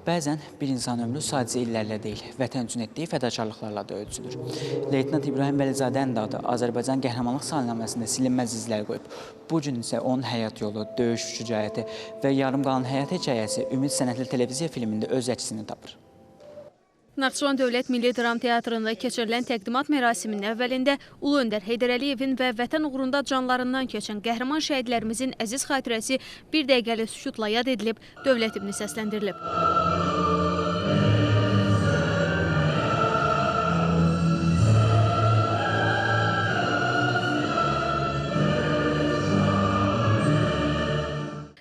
Bəzən bir insan ömrü sadəcə illərlə deyil, vətən üçün etdiyi fədakarlıqlarla da ölçülür. Leytenant İbrahim Vəlizadənin də adı Azərbaycan qəhrəmanlıq salnaməməsində silinməz izlər qoyub. Bu gün isə onun həyat yolu, döyüş şücaəti və yarım qalan həyat hekayəsi Ümid sənədli televiziya filmində öz əksini tapır. Naxçıvan Dövlət Milli Dram Teatrında keçirilən təqdimat mərasiminin əvvəlində Ulu Öndər Heydər Əliyevin və vətən uğrunda canlarından keçən qəhrəman şəhidlərimizin əziz xatirəsi bir dəqiqəlik sükutla yad edilib, dövlət himni səsləndirilib.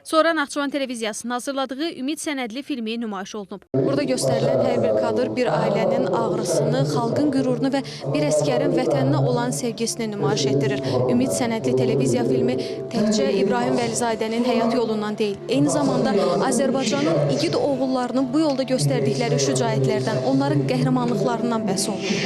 Sonra Naxçıvan televiziyasının hazırladığı Ümid sənədli filmi nümayiş olunub. Burada göstərilən hər bir kadr bir ailənin ağrısını, xalqın qürurunu və bir əskərin vətəninə olan sevgisini nümayiş etdirir. Ümid sənədli televiziya filmi təkcə İbrahim Vəlizadənin həyat yolundan deyil, eyni zamanda Azərbaycanın igid oğullarının bu yolda göstərdikləri şücaətlərdən, onların qəhrəmanlıqlarından bəhs olunur.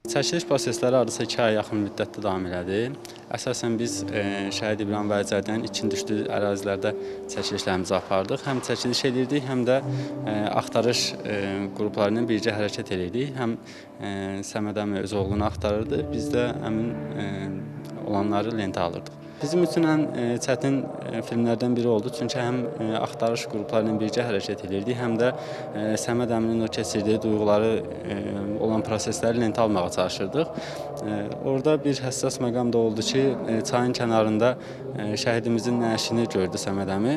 Çəkiliş prosesləri hardasa 2 aya yaxın müddətdə davam elədi. Əsasən biz şəhid İbrahim Vəlizadənin içkin düşdüyü ərazilərdə çəkilişlərimizi apardıq. Həm çəkiliş edirdik, həm də axtarış qruplarının birgə hərəkət edirdik. Həm Səməd əmi öz oğlunu axtarırdı, biz də həmin olanları lentə alırdıq. Bizim üçün ən çətin filmlərdən biri oldu, çünki həm axtarış qruplarının birgə hərəkət edirdik, həm də Səməd əminin o keçirdiyi duyğuları olan prosesləri lentə almağa çalışırdıq. Orada bir həssas məqam da oldu ki, çayın kənarında şəhidimizin nəşini gördü Səməd əmi.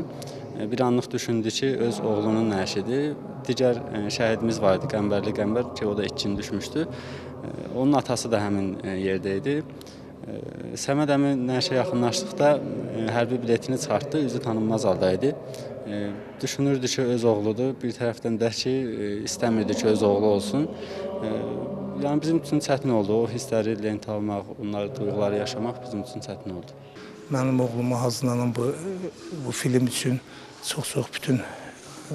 Bir anlıq düşündü ki, öz oğlunun nəşidir. Digər şəhidimiz var idi, Qəmbərli Qəmbər ki, o da itkin düşmüşdü. Onun atası da həmin yerdə idi. Səməd əmi nəşə yaxınlaşdıqda hərbi biletini çıxartdı, üzü tanınmaz halda idi. Düşünürdü ki, öz oğludur. Bir tərəfdən də ki, istəmirdi ki, öz oğlu olsun. Yəni bizim üçün çətin oldu. O hissləri lentə almaq, onları duyğuları yaşamaq bizim üçün çətin oldu. Mənim oğluma hazırlanan bu film üçün çox-çox bütün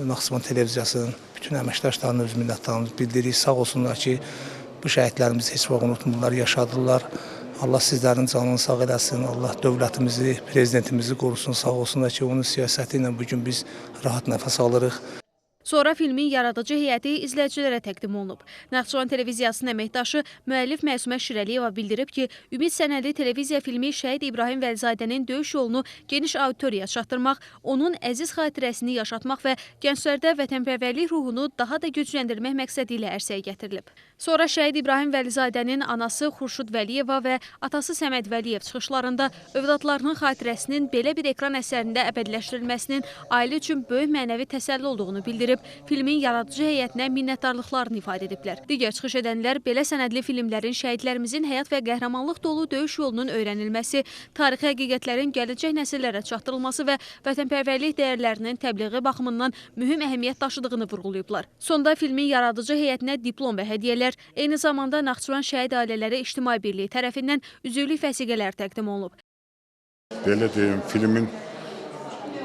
Naxçıvan televiziyasının, bütün əməkdaşlarının öz minnətdarlığımızı bildiririk. Sağ olsunlar ki, bu şəhidlərimizi heç vaxt unutmurlar, yaşadılar. Allah sizlərin canını sağ eləsin, Allah dövlətimizi, prezidentimizi qorusun, sağ olsunlar ki, onun siyasəti ilə bugün biz rahat nəfəs alırıq. Sonra filmin yaradıcı heyəti izləyicilərə təqdim olunub. Naxçıvan televiziyasının əməkdaşı müəllif Məsumə Şirəliyeva bildirib ki, Ümid sənədli televiziya filmi şəhid İbrahim Vəlizadənin döyüş yolunu geniş auditoriyaya çatdırmaq, onun əziz xatirəsini yaşatmaq və gənclərdə vətənpərvərlik ruhunu daha da gücləndirmək məqsədi ilə ərsəyə gətirilib. Sonra şəhid İbrahim Vəlizadənin anası Xurşud Vəliyeva və atası Səməd Vəliyev çıxışlarında övladlarının xatirəsinin belə bir ekran əsərində əbədiləşdirilməsinin ailə üçün böyük mənəvi təsəlli olduğunu bildirib, filmin yaradıcı heyətinə minnətdarlıqlarını ifadə ediblər. Digər çıxış edənlər belə sənədli filmlərin şəhidlərimizin həyat və qəhrəmanlıq dolu döyüş yolunun öyrənilməsi, tarixi həqiqətlərin gələcək nəsillərə çatdırılması və vətənpərvərlik dəyərlərinin təbliği baxımından mühüm əhəmiyyət daşıdığını vurğulayıblar. Sonda filmin yaradıcı heyətinə diplom və hədiyyələr, eyni zamanda Naxçıvan Şəhid Ailələri İctimai Birliyi tərəfindən üzvlük vəsiqələr təqdim olunub. Belə deyim, filmin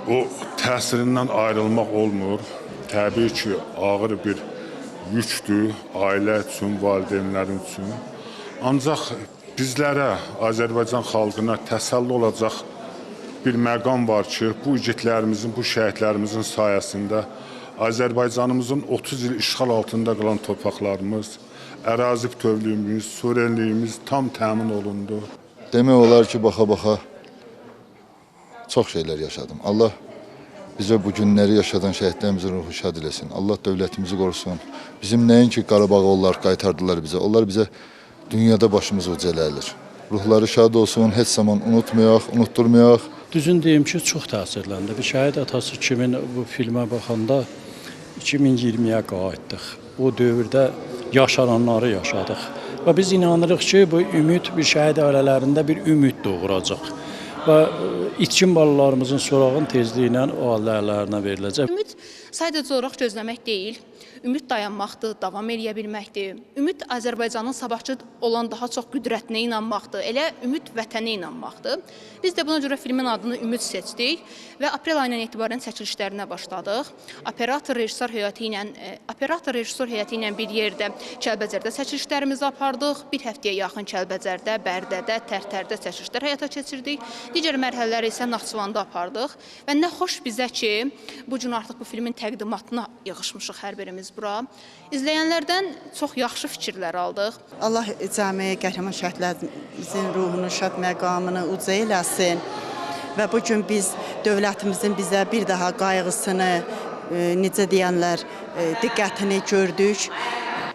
o təsirindən ayrılmaq olmur. Təbii ki, ağır bir yükdür ailə üçün, valideynlərin üçün. Ancaq bizlərə, Azərbaycan xalqına təsəlli olacaq bir məqam var ki, bu igidlərimizin, bu şəhidlərimizin sayəsində Azərbaycanımızın 30 il işğal altında qalan torpaqlarımız, ərazi bütövlüyümüz, suverenliyimiz tam təmin olundu. Demək olar ki, baxa-baxa çox şeylər yaşadım. Allah bizə bu günləri yaşadan şəhidlərimizin ruhu şad eləsin. Allah dövlətimizi qorusun. Bizim nəinki Qarabağı onlar qaytardılar bizə. Onlar bizə dünyada başımız ucələlir. Ruhları şad olsun, heç zaman unutmayaq, unutturmayaq. Düzün deyim ki, çox təsirləndi. Bir şəhid atası kimi bu filmə baxanda 2020-yə qayıtdıq. O dövrdə yaşananları yaşadıq. Və biz inanırıq ki, bu ümid bir şəhid ailələrində bir ümid doğuracaq. və itkin balalarımızın sorağın tezliyi ilə o ailələrinə veriləcək. Ümid sadəcə olaraq gözləmək deyil. Ümid dayanmaqdır, davam eləyə bilməkdir. Ümid Azərbaycanın sabahçı olan daha çox qüdrətinə inanmaqdır. Elə ümid vətənə inanmaqdır. Biz də buna görə filmin adını Ümid seçdik və aprel ayından etibarən çəkilişlərinə başladıq. Operator rejissor heyəti ilə bir yerdə Kəlbəcərdə çəkilişlərimizi apardıq. Bir həftəyə yaxın Kəlbəcərdə, Bərdədə, Tərtərdə çəkilişlər həyata keçirdik. Digər mərhələləri isə Naxçıvanda apardıq və nə xoş bizə ki, bu gün artıq bu filmin təqdimatına yığışmışıq hər birimiz bura. İzləyənlərdən çox yaxşı fikirlər aldıq. Allah cəmi qəhrəman şəhidlərimizin ruhunu, şad məqamını uca eləsin və bu gün biz dövlətimizin bizə bir daha qayğısını, necə deyənlər, diqqətini gördük.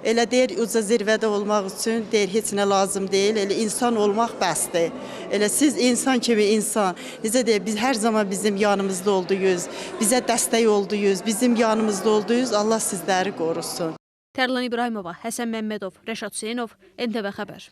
Elə deyir, uca zirvədə olmaq üçün deyir, heç nə lazım deyil, elə insan olmaq bəsdir. Elə siz insan kimi insan, necə deyir, biz hər zaman bizim yanımızda olduyuz, bizə dəstək olduyuz, bizim yanımızda olduyuz, Allah sizləri qorusun. Tərlan İbrahimova, Həsən Məmmədov, Rəşad Hüseynov, NTV Xəbər.